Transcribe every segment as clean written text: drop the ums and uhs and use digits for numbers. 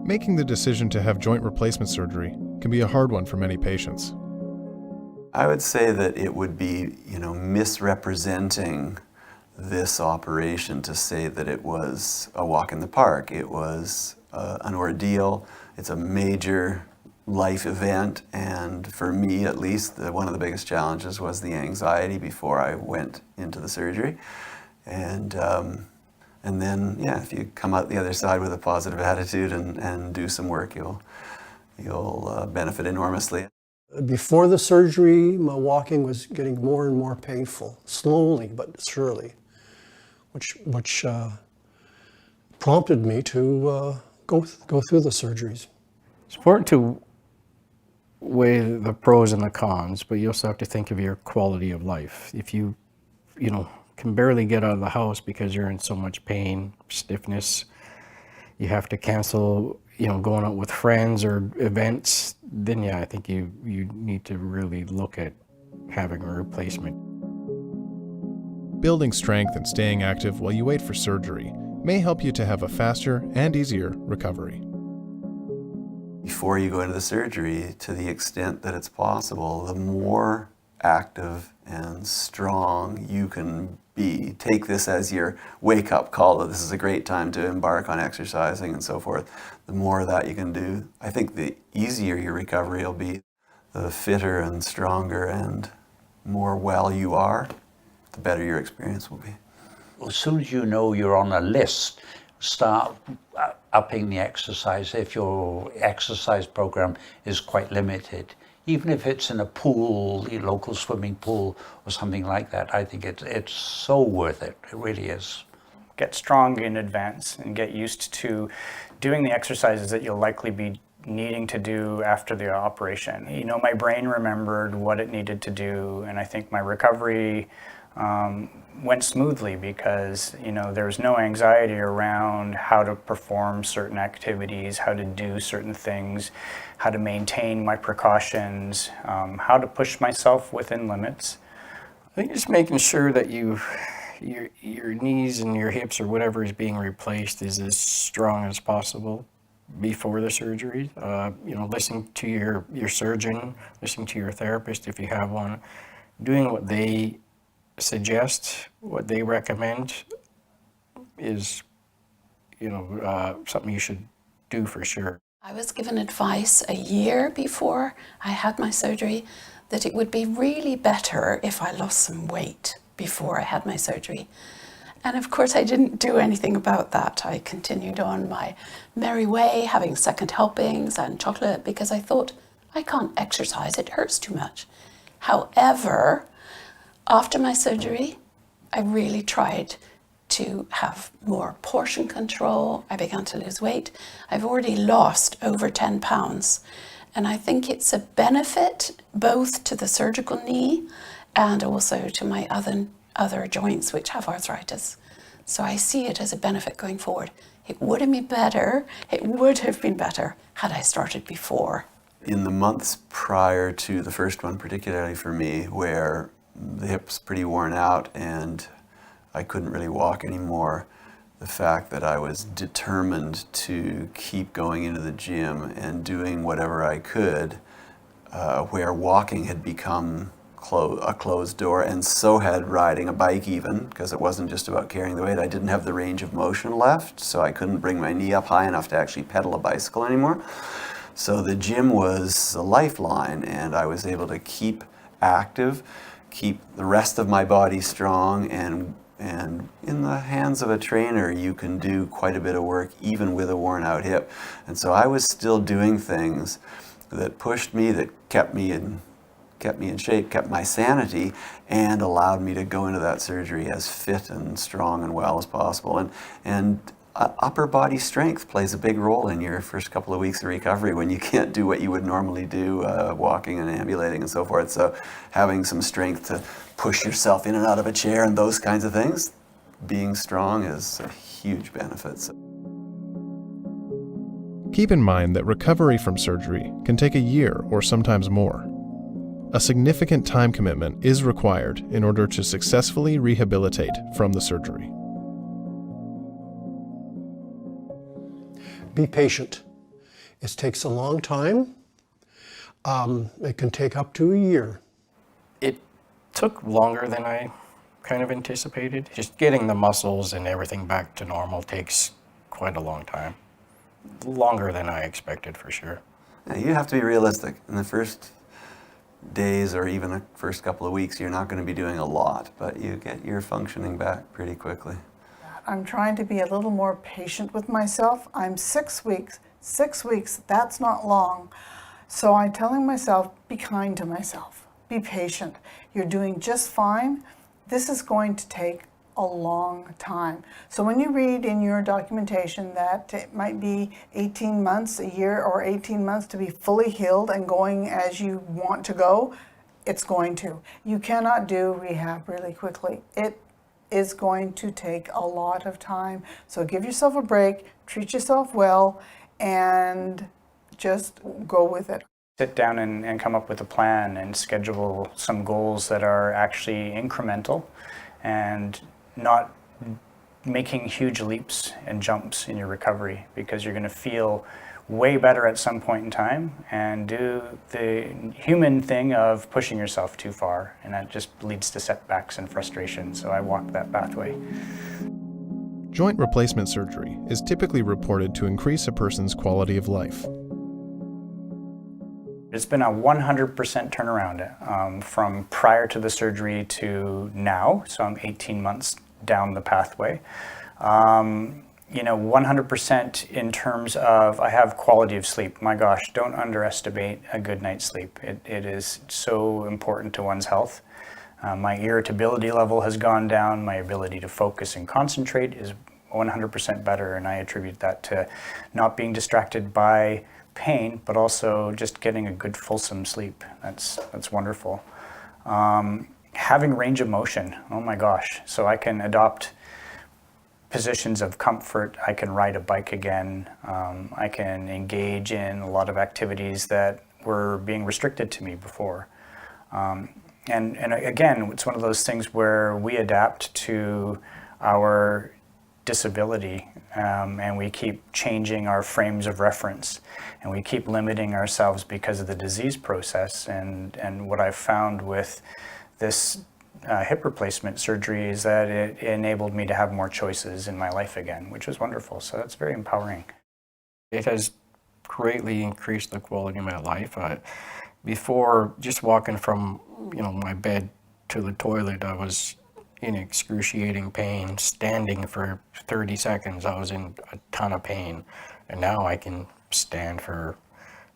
Making the decision to have joint replacement surgery can be a hard one for many patients. I would say that it would be, misrepresenting this operation to say that it was a walk in the park. It was an ordeal. It's a major life event, and for me at least, one of the biggest challenges was the anxiety before I went into the surgery. And then, if you come out the other side with a positive attitude and do some work, you'll benefit enormously. Before the surgery, my walking was getting more and more painful, slowly but surely, which prompted me to go through the surgeries. It's important to weigh the pros and the cons, but you also have to think of your quality of life. If you can barely get out of the house because you're in so much pain, stiffness, you have to cancel, going out with friends or events, then I think you need to really look at having a replacement. Building strength and staying active while you wait for surgery may help you to have a faster and easier recovery. Before you go into the surgery, to the extent that it's possible, the more active and strong you can be. Take this as your wake-up call that this is a great time to embark on exercising and so forth. The more that you can do, I think the easier your recovery will be. The fitter and stronger and more well you are, the better your experience will be. Well, as soon as you know you're on a list, start upping the exercise if your exercise program is quite limited. Even if it's in a pool, a local swimming pool or something like that, I think it's so worth it. It really is. Get strong in advance and get used to doing the exercises that you'll likely be needing to do after the operation. My brain remembered what it needed to do, and I think my recovery went smoothly because there was no anxiety around how to perform certain activities, how to do certain things, how to maintain my precautions, how to push myself within limits. I think just making sure that your knees and your hips or whatever is being replaced is as strong as possible before the surgery. Listening to your surgeon, listening to your therapist if you have one, doing what they suggest, what they recommend is, something you should do for sure. I was given advice a year before I had my surgery that it would be really better if I lost some weight before I had my surgery. And of course I didn't do anything about that. I continued on my merry way, having second helpings and chocolate because I thought, I can't exercise, it hurts too much. However, after my surgery, I really tried to have more portion control. I began to lose weight. I've already lost over 10 pounds. And I think it's a benefit both to the surgical knee and also to my other joints which have arthritis. So I see it as a benefit going forward. It would have been better had I started before. In the months prior to the first one, particularly for me, where the hip's pretty worn out and I couldn't really walk anymore, the fact that I was determined to keep going into the gym and doing whatever I could, where walking had become a closed door, and so had riding a bike even, because it wasn't just about carrying the weight. I didn't have the range of motion left, so I couldn't bring my knee up high enough to actually pedal a bicycle anymore. So the gym was a lifeline, and I was able to keep active, keep the rest of my body strong, and in the hands of a trainer, you can do quite a bit of work even with a worn out hip. And so I was still doing things that pushed me, that kept me in shape, kept my sanity, and allowed me to go into that surgery as fit and strong and well as possible. And upper body strength plays a big role in your first couple of weeks of recovery when you can't do what you would normally do, walking and ambulating and so forth. So having some strength to push yourself in and out of a chair and those kinds of things, being strong is a huge benefit. Keep in mind that recovery from surgery can take a year or sometimes more. A significant time commitment is required in order to successfully rehabilitate from the surgery. be patient. It takes a long time. It can take up to a year. It took longer than I kind of anticipated. Just getting the muscles and everything back to normal takes quite a long time. Longer than I expected, for sure. Now, you have to be realistic. In the first days or even the first couple of weeks, you're not going to be doing a lot, but you get your functioning back pretty quickly. I'm trying to be a little more patient with myself. I'm 6 weeks. 6 weeks, that's not long. So I'm telling myself, be kind to myself. Be patient. You're doing just fine. This is going to take a long time. So when you read in your documentation that it might be 18 months, a year, or 18 months to be fully healed and going as you want to go, it's going to. You cannot do rehab really quickly. It is going to take a lot of time. So give yourself a break, treat yourself well, and just go with it. Sit down and come up with a plan and schedule some goals that are actually incremental and not making huge leaps and jumps in your recovery, because you're going to feel way better at some point in time and do the human thing of pushing yourself too far, and that just leads to setbacks and frustration. So I walked that pathway. Joint replacement surgery is typically reported to increase a person's quality of life. It's been a 100% turnaround from prior to the surgery to now, so I'm 18 months down the pathway. 100% in terms of I have quality of sleep. My gosh, don't underestimate a good night's sleep. It is so important to one's health. My irritability level has gone down. My ability to focus and concentrate is 100% better, and I attribute that to not being distracted by pain, but also just getting a good fulsome sleep. That's wonderful. Having range of motion, oh my gosh. So I can adopt positions of comfort. I can ride a bike again. I can engage in a lot of activities that were being restricted to me before. And again, it's one of those things where we adapt to our disability, and we keep changing our frames of reference, and we keep limiting ourselves because of the disease process. And what I've found with this hip replacement surgery is that it enabled me to have more choices in my life again, which was wonderful. So that's very empowering. It has greatly increased the quality of my life. Before, just walking from my bed to the toilet, I was in excruciating pain. Standing for 30 seconds, I was in a ton of pain. And now I can stand for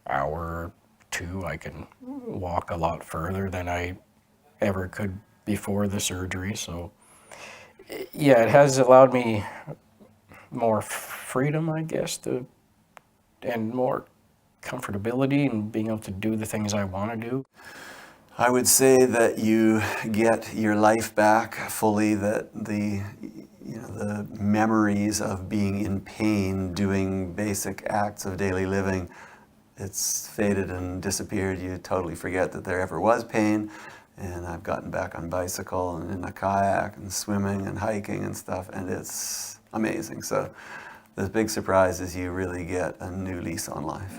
an hour or two. I can walk a lot further than I ever could before the surgery. So yeah, it has allowed me more freedom, I guess, and more comfortability and being able to do the things I want to do. I would say that you get your life back fully, that the memories of being in pain, doing basic acts of daily living, it's faded and disappeared. You totally forget that there ever was pain. And I've gotten back on bicycle and in a kayak and swimming and hiking and stuff, and it's amazing. So the big surprise is you really get a new lease on life.